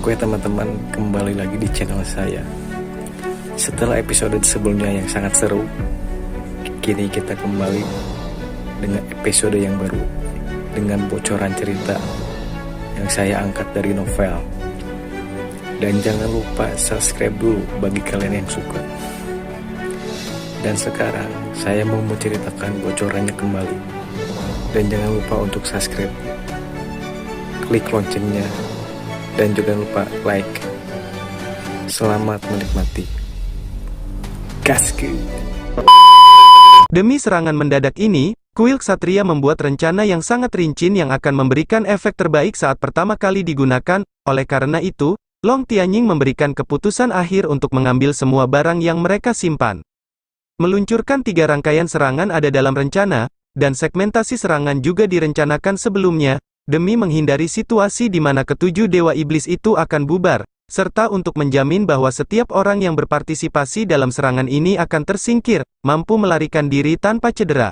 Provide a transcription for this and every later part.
Oke teman-teman, kembali lagi di channel saya. Setelah episode sebelumnya yang sangat seru, kini kita kembali dengan episode yang baru, dengan bocoran cerita yang saya angkat dari novel. Dan jangan lupa subscribe dulu bagi kalian yang suka. Dan sekarang saya mau menceritakan bocorannya kembali. Dan jangan lupa untuk subscribe, klik loncengnya, dan juga lupa like. Selamat menikmati. Gaskeun. Demi serangan mendadak ini, kuil ksatria membuat rencana yang sangat rinci yang akan memberikan efek terbaik saat pertama kali digunakan. Oleh karena itu, Long Tianying memberikan keputusan akhir untuk mengambil semua barang yang mereka simpan. Meluncurkan 3 rangkaian serangan ada dalam rencana, dan segmentasi serangan juga direncanakan sebelumnya, demi menghindari situasi di mana ketujuh dewa iblis itu akan bubar, serta untuk menjamin bahwa setiap orang yang berpartisipasi dalam serangan ini akan tersingkir, mampu melarikan diri tanpa cedera.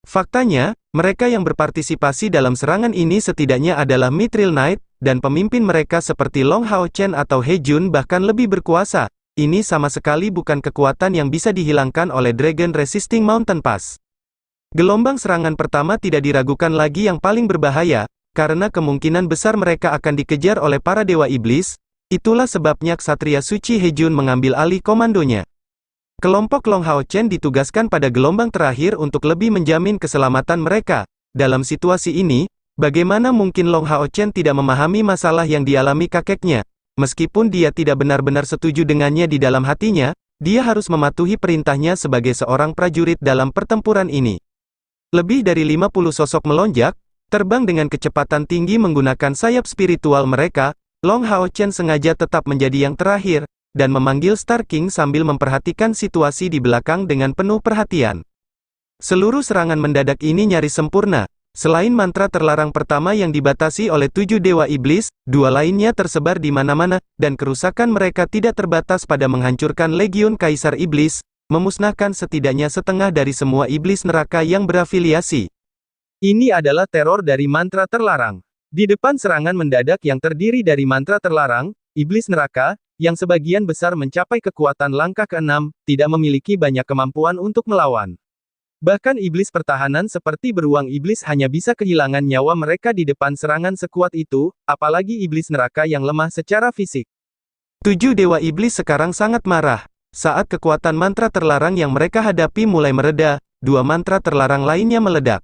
Faktanya, mereka yang berpartisipasi dalam serangan ini setidaknya adalah Mithril Knight, dan pemimpin mereka seperti Long Hao Chen atau He Jun bahkan lebih berkuasa. Ini sama sekali bukan kekuatan yang bisa dihilangkan oleh Dragon Resisting Mountain Pass. Gelombang serangan pertama tidak diragukan lagi yang paling berbahaya, karena kemungkinan besar mereka akan dikejar oleh para dewa iblis. Itulah sebabnya Ksatria Suci He Jun mengambil alih komandonya. Kelompok Long Hao Chen ditugaskan pada gelombang terakhir untuk lebih menjamin keselamatan mereka. Dalam situasi ini, bagaimana mungkin Long Hao Chen tidak memahami masalah yang dialami kakeknya? Meskipun dia tidak benar-benar setuju dengannya di dalam hatinya, dia harus mematuhi perintahnya sebagai seorang prajurit dalam pertempuran ini. Lebih dari 50 sosok melonjak, terbang dengan kecepatan tinggi menggunakan sayap spiritual mereka. Long Hao Chen sengaja tetap menjadi yang terakhir, dan memanggil Star King sambil memperhatikan situasi di belakang dengan penuh perhatian. Seluruh serangan mendadak ini nyaris sempurna. Selain mantra terlarang pertama yang dibatasi oleh 7 dewa iblis, 2 lainnya tersebar di mana-mana, dan kerusakan mereka tidak terbatas pada menghancurkan legiun kaisar iblis, memusnahkan setidaknya setengah dari semua iblis neraka yang berafiliasi. Ini adalah teror dari mantra terlarang. Di depan serangan mendadak yang terdiri dari mantra terlarang, iblis neraka, yang sebagian besar mencapai kekuatan langkah ke-6, tidak memiliki banyak kemampuan untuk melawan. Bahkan iblis pertahanan seperti beruang iblis hanya bisa kehilangan nyawa mereka di depan serangan sekuat itu, apalagi iblis neraka yang lemah secara fisik. 7 dewa iblis sekarang sangat marah. Saat kekuatan mantra terlarang yang mereka hadapi mulai mereda, 2 mantra terlarang lainnya meledak.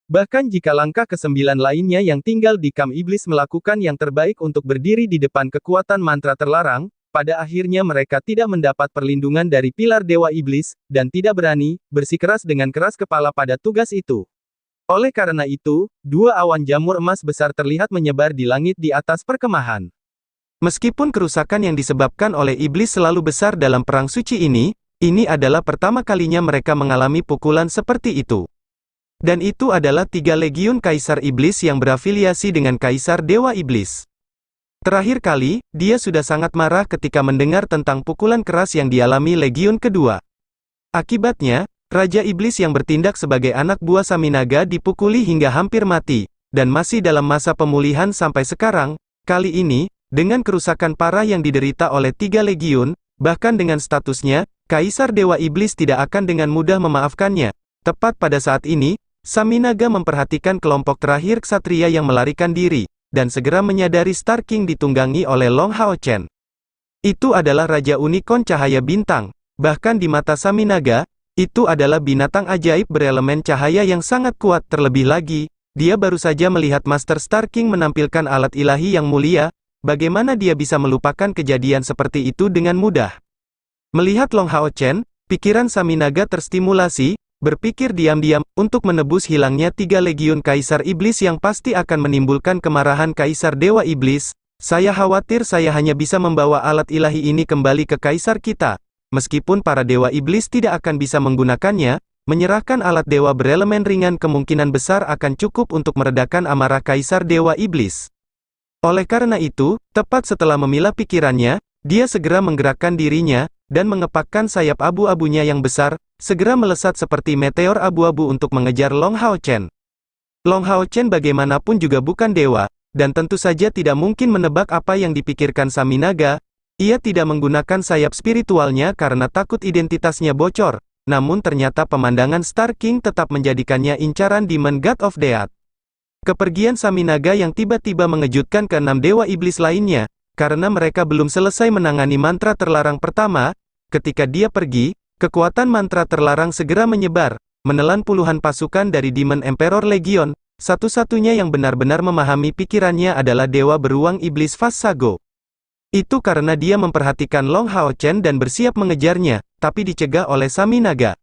Bahkan jika langkah ke-9 lainnya yang tinggal di kam iblis melakukan yang terbaik untuk berdiri di depan kekuatan mantra terlarang, pada akhirnya mereka tidak mendapat perlindungan dari pilar dewa iblis, dan tidak berani bersikeras dengan keras kepala pada tugas itu. Oleh karena itu, 2 awan jamur emas besar terlihat menyebar di langit di atas perkemahan. Meskipun kerusakan yang disebabkan oleh iblis selalu besar dalam perang suci ini adalah pertama kalinya mereka mengalami pukulan seperti itu. Dan itu adalah 3 legiun kaisar iblis yang berafiliasi dengan kaisar dewa iblis. Terakhir kali, dia sudah sangat marah ketika mendengar tentang pukulan keras yang dialami legiun kedua. Akibatnya, Raja Iblis yang bertindak sebagai anak buah Saminaga dipukuli hingga hampir mati, dan masih dalam masa pemulihan sampai sekarang. Kali ini, dengan kerusakan parah yang diderita oleh 3 legiun, bahkan dengan statusnya, Kaisar Dewa Iblis tidak akan dengan mudah memaafkannya. Tepat pada saat ini, Saminaga memperhatikan kelompok terakhir ksatria yang melarikan diri, dan segera menyadari Star King ditunggangi oleh Long Hao Chen. Itu adalah Raja Unicorn Cahaya Bintang. Bahkan di mata Saminaga, itu adalah binatang ajaib berelemen cahaya yang sangat kuat. Terlebih lagi, dia baru saja melihat Master Star King menampilkan alat ilahi yang mulia. Bagaimana dia bisa melupakan kejadian seperti itu dengan mudah? Melihat Long Hao Chen, pikiran Saminaga terstimulasi, berpikir diam-diam, untuk menebus hilangnya 3 legiun kaisar iblis yang pasti akan menimbulkan kemarahan kaisar dewa iblis. Saya khawatir saya hanya bisa membawa alat ilahi ini kembali ke kaisar kita. Meskipun para dewa iblis tidak akan bisa menggunakannya, menyerahkan alat dewa berelemen ringan kemungkinan besar akan cukup untuk meredakan amarah kaisar dewa iblis. Oleh karena itu, tepat setelah memilah pikirannya, dia segera menggerakkan dirinya, dan mengepakkan sayap abu-abunya yang besar, segera melesat seperti meteor abu-abu untuk mengejar Long Hao Chen. Long Hao Chen bagaimanapun juga bukan dewa, dan tentu saja tidak mungkin menebak apa yang dipikirkan Saminaga. Ia tidak menggunakan sayap spiritualnya karena takut identitasnya bocor, namun ternyata pemandangan Star King tetap menjadikannya incaran Demon God of Death. Kepergian Saminaga yang tiba-tiba mengejutkan keenam dewa iblis lainnya, karena mereka belum selesai menangani mantra terlarang pertama. Ketika dia pergi, kekuatan mantra terlarang segera menyebar, menelan puluhan pasukan dari Demon Emperor Legion. Satu-satunya yang benar-benar memahami pikirannya adalah dewa beruang iblis Fassago. Itu karena dia memperhatikan Long Hao Chen dan bersiap mengejarnya, tapi dicegah oleh Saminaga.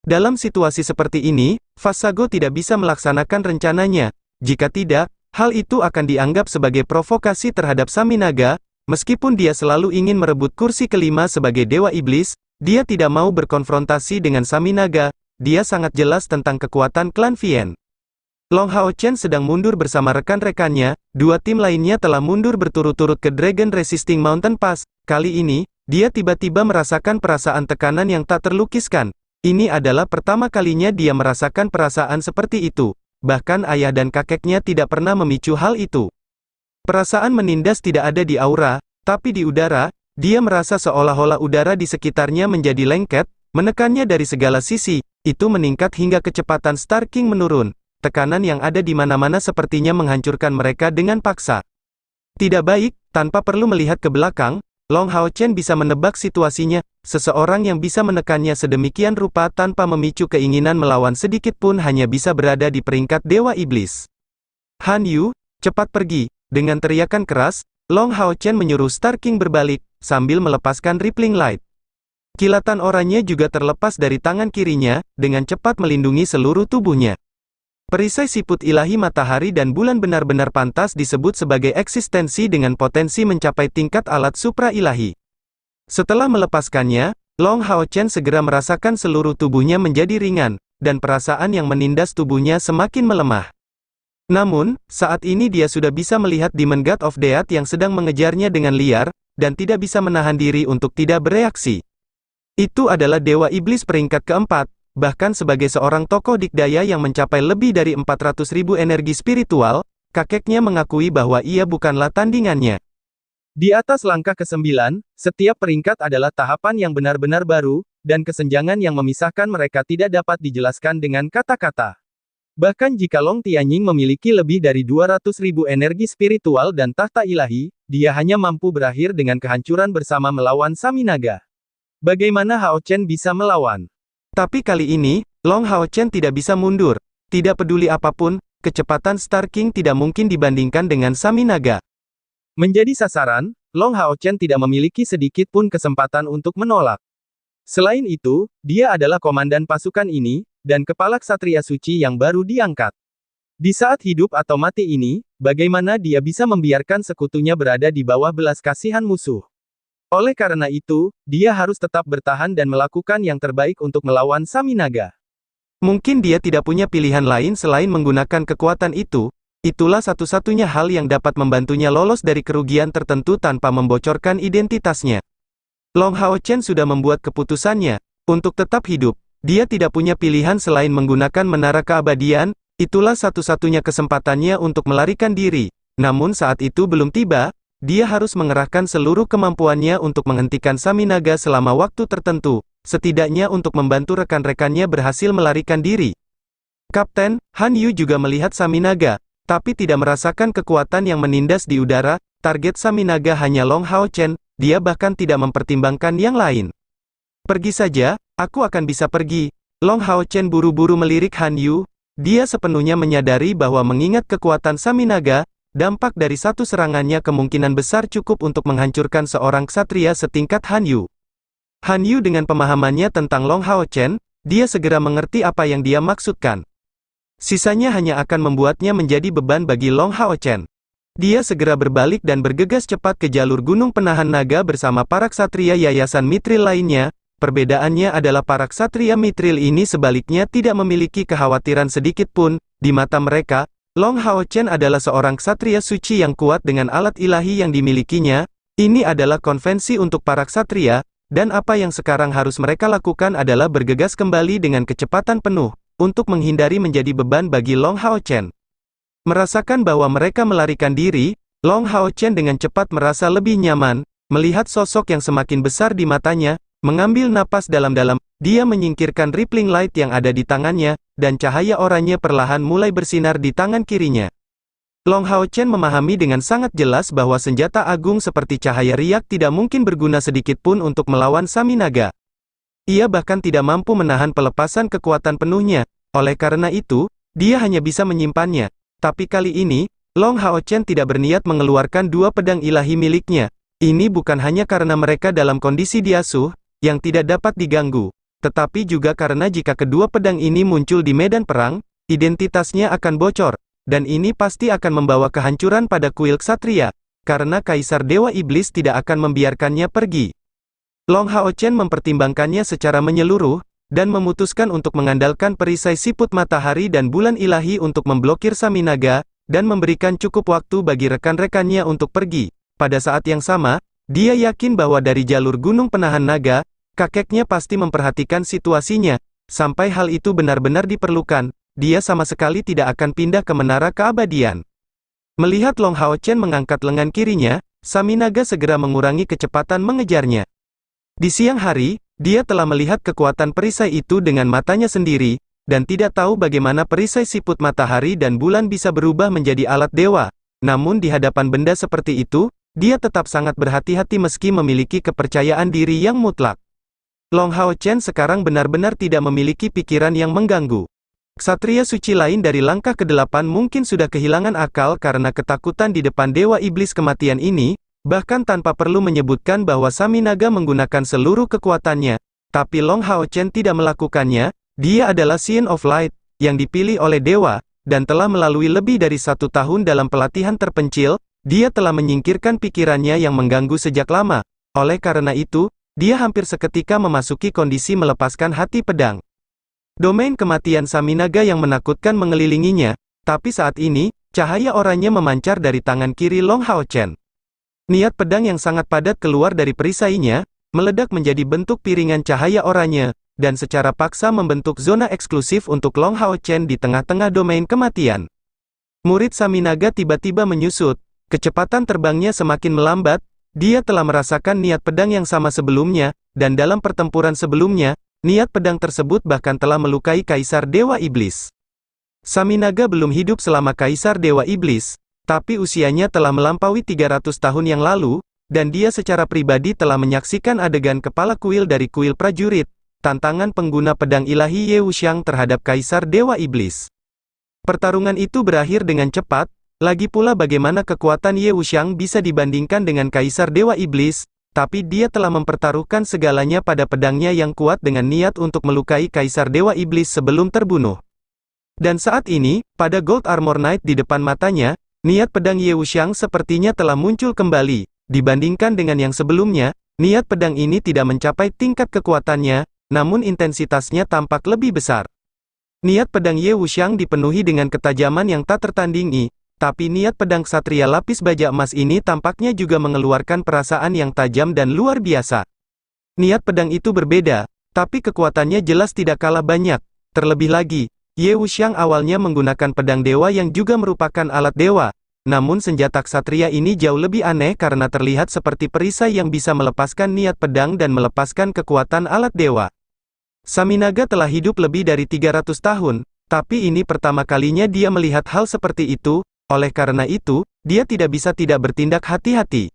Dalam situasi seperti ini, Fassago tidak bisa melaksanakan rencananya. Jika tidak, hal itu akan dianggap sebagai provokasi terhadap Saminaga. Meskipun dia selalu ingin merebut kursi kelima sebagai dewa iblis, dia tidak mau berkonfrontasi dengan Saminaga. Dia sangat jelas tentang kekuatan klan Vien. Long Hao Chen sedang mundur bersama rekan-rekannya, dua tim lainnya telah mundur berturut-turut ke Dragon Resisting Mountain Pass. Kali ini, dia tiba-tiba merasakan perasaan tekanan yang tak terlukiskan. Ini adalah pertama kalinya dia merasakan perasaan seperti itu. Bahkan ayah dan kakeknya tidak pernah memicu hal itu. Perasaan menindas tidak ada di aura, tapi di udara. Dia merasa seolah-olah udara di sekitarnya menjadi lengket, menekannya dari segala sisi. Itu meningkat hingga kecepatan Star King menurun. Tekanan yang ada di mana-mana sepertinya menghancurkan mereka dengan paksa. Tidak baik, tanpa perlu melihat ke belakang, Long Hao Chen bisa menebak situasinya. Seseorang yang bisa menekannya sedemikian rupa tanpa memicu keinginan melawan sedikit pun hanya bisa berada di peringkat dewa iblis. Han Yu, cepat pergi. Dengan teriakan keras, Long Hao Chen menyuruh Star King berbalik, sambil melepaskan Rippling Light. Kilatan oranye juga terlepas dari tangan kirinya, dengan cepat melindungi seluruh tubuhnya. Perisai siput ilahi matahari dan bulan benar-benar pantas disebut sebagai eksistensi dengan potensi mencapai tingkat alat supra ilahi. Setelah melepaskannya, Long Hao Chen segera merasakan seluruh tubuhnya menjadi ringan, dan perasaan yang menindas tubuhnya semakin melemah. Namun, saat ini dia sudah bisa melihat Demon God of Death yang sedang mengejarnya dengan liar, dan tidak bisa menahan diri untuk tidak bereaksi. Itu adalah dewa iblis peringkat keempat. Bahkan sebagai seorang tokoh dikdaya yang mencapai lebih dari 400.000 energi spiritual, kakeknya mengakui bahwa ia bukanlah tandingannya. Di atas langkah ke-9, setiap peringkat adalah tahapan yang benar-benar baru, dan kesenjangan yang memisahkan mereka tidak dapat dijelaskan dengan kata-kata. Bahkan jika Long Tianying memiliki lebih dari 200.000 energi spiritual dan tahta ilahi, dia hanya mampu berakhir dengan kehancuran bersama melawan Saminaga. Bagaimana Hao Chen bisa melawan? Tapi kali ini, Long Hao Chen tidak bisa mundur. Tidak peduli apapun, kecepatan Star King tidak mungkin dibandingkan dengan Saminaga. Menjadi sasaran, Long Hao Chen tidak memiliki sedikit pun kesempatan untuk menolak. Selain itu, dia adalah komandan pasukan ini, dan kepala ksatria suci yang baru diangkat. Di saat hidup atau mati ini, bagaimana dia bisa membiarkan sekutunya berada di bawah belas kasihan musuh? Oleh karena itu, dia harus tetap bertahan dan melakukan yang terbaik untuk melawan Saminaga. Mungkin dia tidak punya pilihan lain selain menggunakan kekuatan itu. Itulah satu-satunya hal yang dapat membantunya lolos dari kerugian tertentu tanpa membocorkan identitasnya. Long Hao Chen sudah membuat keputusannya. Untuk tetap hidup, dia tidak punya pilihan selain menggunakan menara keabadian. Itulah satu-satunya kesempatannya untuk melarikan diri. Namun saat itu belum tiba. Dia harus mengerahkan seluruh kemampuannya untuk menghentikan Saminaga selama waktu tertentu, setidaknya untuk membantu rekan-rekannya berhasil melarikan diri. Kapten, Han Yu juga melihat Saminaga, tapi tidak merasakan kekuatan yang menindas di udara. Target Saminaga hanya Long Hao Chen, dia bahkan tidak mempertimbangkan yang lain. Pergi saja, aku akan bisa pergi. Long Hao Chen buru-buru melirik Han Yu. Dia sepenuhnya menyadari bahwa mengingat kekuatan Saminaga, dampak dari satu serangannya kemungkinan besar cukup untuk menghancurkan seorang ksatria setingkat Han Yu. Han Yu dengan pemahamannya tentang Long Hao Chen, dia segera mengerti apa yang dia maksudkan. Sisanya hanya akan membuatnya menjadi beban bagi Long Hao Chen. Dia segera berbalik dan bergegas cepat ke jalur gunung penahan naga bersama para ksatria Yayasan Mithril lainnya. Perbedaannya adalah para ksatria Mithril ini sebaliknya tidak memiliki kekhawatiran sedikit pun. Di mata mereka, Long Hao Chen adalah seorang ksatria suci yang kuat dengan alat ilahi yang dimilikinya. Ini adalah konvensi untuk para ksatria, dan apa yang sekarang harus mereka lakukan adalah bergegas kembali dengan kecepatan penuh, untuk menghindari menjadi beban bagi Long Hao Chen. Merasakan bahwa mereka melarikan diri, Long Hao Chen dengan cepat merasa lebih nyaman, melihat sosok yang semakin besar di matanya, mengambil napas dalam-dalam, dia menyingkirkan rippling light yang ada di tangannya, dan cahaya oranye perlahan mulai bersinar di tangan kirinya. Long Hao Chen memahami dengan sangat jelas bahwa senjata agung seperti cahaya riak tidak mungkin berguna sedikit pun untuk melawan Sami Naga. Ia bahkan tidak mampu menahan pelepasan kekuatan penuhnya, oleh karena itu, dia hanya bisa menyimpannya. Tapi kali ini, Long Hao Chen tidak berniat mengeluarkan dua pedang ilahi miliknya. Ini bukan hanya karena mereka dalam kondisi diasuh, yang tidak dapat diganggu, tetapi juga karena jika kedua pedang ini muncul di medan perang, identitasnya akan bocor, dan ini pasti akan membawa kehancuran pada kuil ksatria, karena Kaisar Dewa Iblis tidak akan membiarkannya pergi. Long Hao Chen mempertimbangkannya secara menyeluruh, dan memutuskan untuk mengandalkan perisai siput matahari dan bulan ilahi untuk memblokir Sami Naga, dan memberikan cukup waktu bagi rekan-rekannya untuk pergi. Pada saat yang sama, dia yakin bahwa dari jalur gunung penahan naga, kakeknya pasti memperhatikan situasinya. Sampai hal itu benar-benar diperlukan, dia sama sekali tidak akan pindah ke menara keabadian. Melihat Long Hao Chen mengangkat lengan kirinya, Sami Naga segera mengurangi kecepatan mengejarnya. Di siang hari, dia telah melihat kekuatan perisai itu dengan matanya sendiri, dan tidak tahu bagaimana perisai siput matahari dan bulan bisa berubah menjadi alat dewa. Namun di hadapan benda seperti itu, dia tetap sangat berhati-hati meski memiliki kepercayaan diri yang mutlak. Long Hao Chen sekarang benar-benar tidak memiliki pikiran yang mengganggu. Ksatria suci lain dari langkah ke-8 mungkin sudah kehilangan akal karena ketakutan di depan Dewa Iblis Kematian ini, bahkan tanpa perlu menyebutkan bahwa Sami Naga menggunakan seluruh kekuatannya, tapi Long Hao Chen tidak melakukannya. Dia adalah Scion of Light, yang dipilih oleh Dewa, dan telah melalui lebih dari 1 tahun dalam pelatihan terpencil. Dia telah menyingkirkan pikirannya yang mengganggu sejak lama. Oleh karena itu, dia hampir seketika memasuki kondisi melepaskan hati pedang. Domain kematian Sami Naga yang menakutkan mengelilinginya, tapi saat ini, cahaya oranye memancar dari tangan kiri Long Hao Chen. Niat pedang yang sangat padat keluar dari perisainya, meledak menjadi bentuk piringan cahaya oranye, dan secara paksa membentuk zona eksklusif untuk Long Hao Chen di tengah-tengah domain kematian. Murid Sami Naga tiba-tiba menyusut, kecepatan terbangnya semakin melambat, dia telah merasakan niat pedang yang sama sebelumnya, dan dalam pertempuran sebelumnya, niat pedang tersebut bahkan telah melukai Kaisar Dewa Iblis. Sami Naga belum hidup selama Kaisar Dewa Iblis, tapi usianya telah melampaui 300 tahun yang lalu, dan dia secara pribadi telah menyaksikan adegan kepala kuil dari kuil prajurit, tantangan pengguna pedang ilahi Ye Wuxiang terhadap Kaisar Dewa Iblis. Pertarungan itu berakhir dengan cepat, lagi pula bagaimana kekuatan Ye Wuxiang bisa dibandingkan dengan Kaisar Dewa Iblis, tapi dia telah mempertaruhkan segalanya pada pedangnya yang kuat dengan niat untuk melukai Kaisar Dewa Iblis sebelum terbunuh. Dan saat ini, pada Gold Armor Knight di depan matanya, niat pedang Ye Wuxiang sepertinya telah muncul kembali. Dibandingkan dengan yang sebelumnya, niat pedang ini tidak mencapai tingkat kekuatannya, namun intensitasnya tampak lebih besar. Niat pedang Ye Wuxiang dipenuhi dengan ketajaman yang tak tertandingi, tapi niat pedang ksatria lapis baja emas ini tampaknya juga mengeluarkan perasaan yang tajam dan luar biasa. Niat pedang itu berbeda, tapi kekuatannya jelas tidak kalah banyak. Terlebih lagi, Ye Wuxiang awalnya menggunakan pedang dewa yang juga merupakan alat dewa, namun senjata ksatria ini jauh lebih aneh karena terlihat seperti perisai yang bisa melepaskan niat pedang dan melepaskan kekuatan alat dewa. Sami Naga telah hidup lebih dari 300 tahun, tapi ini pertama kalinya dia melihat hal seperti itu, oleh karena itu, dia tidak bisa tidak bertindak hati-hati.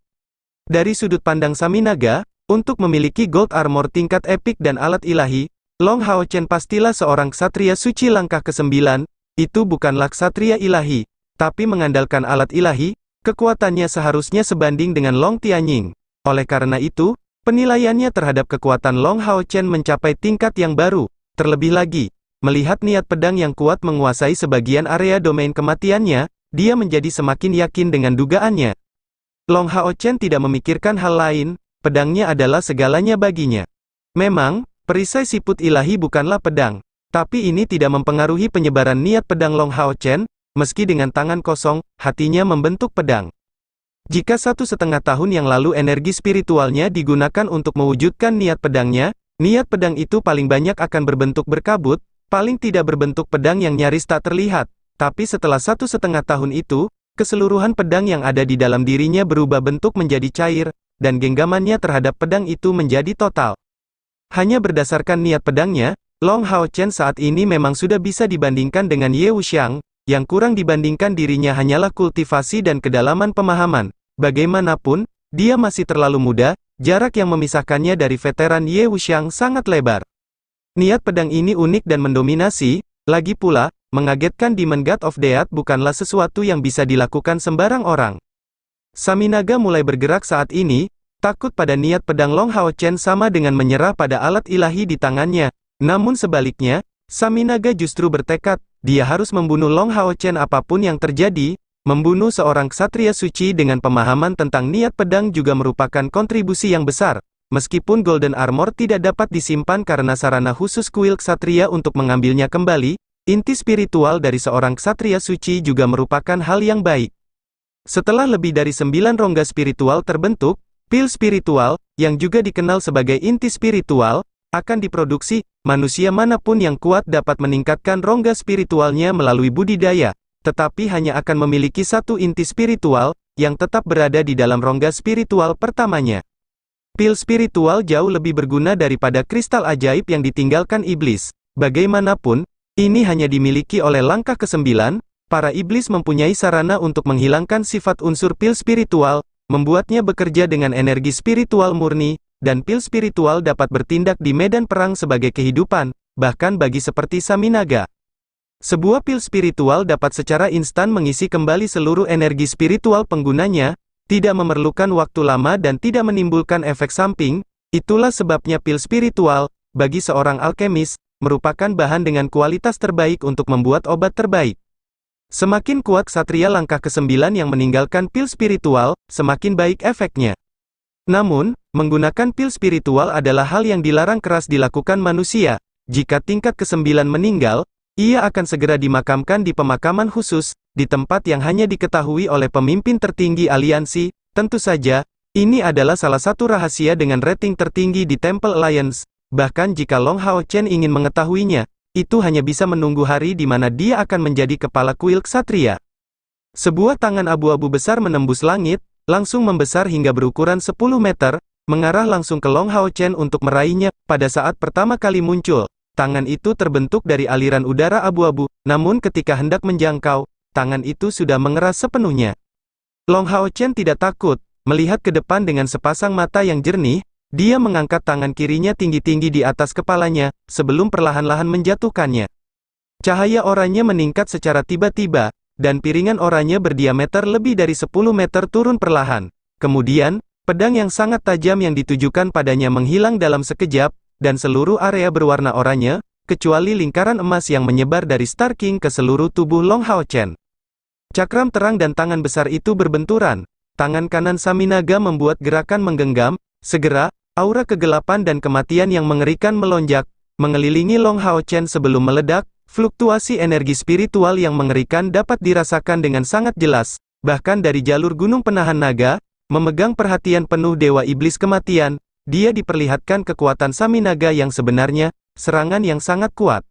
Dari sudut pandang Sami Naga, untuk memiliki gold armor tingkat epik dan alat ilahi, Long Hao Chen pastilah seorang ksatria suci langkah ke-9, itu bukanlah ksatria ilahi, tapi mengandalkan alat ilahi, kekuatannya seharusnya sebanding dengan Long Tianying. Oleh karena itu, penilaiannya terhadap kekuatan Long Hao Chen mencapai tingkat yang baru. Terlebih lagi, melihat niat pedang yang kuat menguasai sebagian area domain kematiannya, dia menjadi semakin yakin dengan dugaannya. Long Hao Chen tidak memikirkan hal lain, pedangnya adalah segalanya baginya. Memang, perisai siput ilahi bukanlah pedang, tapi ini tidak mempengaruhi penyebaran niat pedang Long Hao Chen, meski dengan tangan kosong, hatinya membentuk pedang. Jika 1,5 tahun yang lalu energi spiritualnya digunakan untuk mewujudkan niat pedangnya, niat pedang itu paling banyak akan berbentuk berkabut, paling tidak berbentuk pedang yang nyaris tak terlihat. Tapi setelah 1,5 tahun itu, keseluruhan pedang yang ada di dalam dirinya berubah bentuk menjadi cair, dan genggamannya terhadap pedang itu menjadi total. Hanya berdasarkan niat pedangnya, Long Hao Chen saat ini memang sudah bisa dibandingkan dengan Ye Wuxiang, yang kurang dibandingkan dirinya hanyalah kultivasi dan kedalaman pemahaman. Bagaimanapun, dia masih terlalu muda, jarak yang memisahkannya dari veteran Ye Wuxiang sangat lebar. Niat pedang ini unik dan mendominasi, lagi pula, mengagetkan Demon God of Death bukanlah sesuatu yang bisa dilakukan sembarang orang. Saminaga mulai bergerak saat ini, takut pada niat pedang Long Hao Chen sama dengan menyerah pada alat ilahi di tangannya. Namun sebaliknya, Saminaga justru bertekad, dia harus membunuh Long Hao Chen apapun yang terjadi. Membunuh seorang ksatria suci dengan pemahaman tentang niat pedang juga merupakan kontribusi yang besar. Meskipun Golden Armor tidak dapat disimpan karena sarana khusus kuil ksatria untuk mengambilnya kembali, inti spiritual dari seorang ksatria suci juga merupakan hal yang baik. Setelah lebih dari 9 rongga spiritual terbentuk, pil spiritual, yang juga dikenal sebagai inti spiritual, akan diproduksi. Manusia manapun yang kuat dapat meningkatkan rongga spiritualnya melalui budidaya, tetapi hanya akan memiliki satu inti spiritual, yang tetap berada di dalam rongga spiritual pertamanya. Pil spiritual jauh lebih berguna daripada kristal ajaib yang ditinggalkan iblis. Bagaimanapun, ini hanya dimiliki oleh langkah ke-9, para iblis mempunyai sarana untuk menghilangkan sifat unsur pil spiritual, membuatnya bekerja dengan energi spiritual murni, dan pil spiritual dapat bertindak di medan perang sebagai kehidupan, bahkan bagi seperti Saminaga. Sebuah pil spiritual dapat secara instan mengisi kembali seluruh energi spiritual penggunanya, tidak memerlukan waktu lama dan tidak menimbulkan efek samping. Itulah sebabnya pil spiritual, bagi seorang alkemis, merupakan bahan dengan kualitas terbaik untuk membuat obat terbaik. Semakin kuat ksatria langkah ke-9 yang meninggalkan pil spiritual, semakin baik efeknya. Namun, menggunakan pil spiritual adalah hal yang dilarang keras dilakukan manusia. Jika tingkat ke-9 meninggal, ia akan segera dimakamkan di pemakaman khusus, di tempat yang hanya diketahui oleh pemimpin tertinggi aliansi. Tentu saja, ini adalah salah satu rahasia dengan rating tertinggi di Temple Alliance. Bahkan jika Long Hao Chen ingin mengetahuinya, itu hanya bisa menunggu hari di mana dia akan menjadi kepala kuil ksatria. Sebuah tangan abu-abu besar menembus langit, langsung membesar hingga berukuran 10 meter, mengarah langsung ke Long Hao Chen untuk meraihnya. Pada saat pertama kali muncul, tangan itu terbentuk dari aliran udara abu-abu, namun ketika hendak menjangkau, tangan itu sudah mengeras sepenuhnya. Long Hao Chen tidak takut, melihat ke depan dengan sepasang mata yang jernih, dia mengangkat tangan kirinya tinggi-tinggi di atas kepalanya, sebelum perlahan-lahan menjatuhkannya. Cahaya oranye meningkat secara tiba-tiba, dan piringan oranye berdiameter lebih dari 10 meter turun perlahan. Kemudian, pedang yang sangat tajam yang ditujukan padanya menghilang dalam sekejap, dan seluruh area berwarna oranye, kecuali lingkaran emas yang menyebar dari Star King ke seluruh tubuh Long Hao Chen. Cakram terang dan tangan besar itu berbenturan. Tangan kanan Saminaga membuat gerakan menggenggam. Segera, aura kegelapan dan kematian yang mengerikan melonjak, mengelilingi Long Hao Chen sebelum meledak. Fluktuasi energi spiritual yang mengerikan dapat dirasakan dengan sangat jelas, bahkan dari jalur gunung penahan naga, memegang perhatian penuh Dewa Iblis Kematian. Dia diperlihatkan kekuatan Saminaga yang sebenarnya, serangan yang sangat kuat.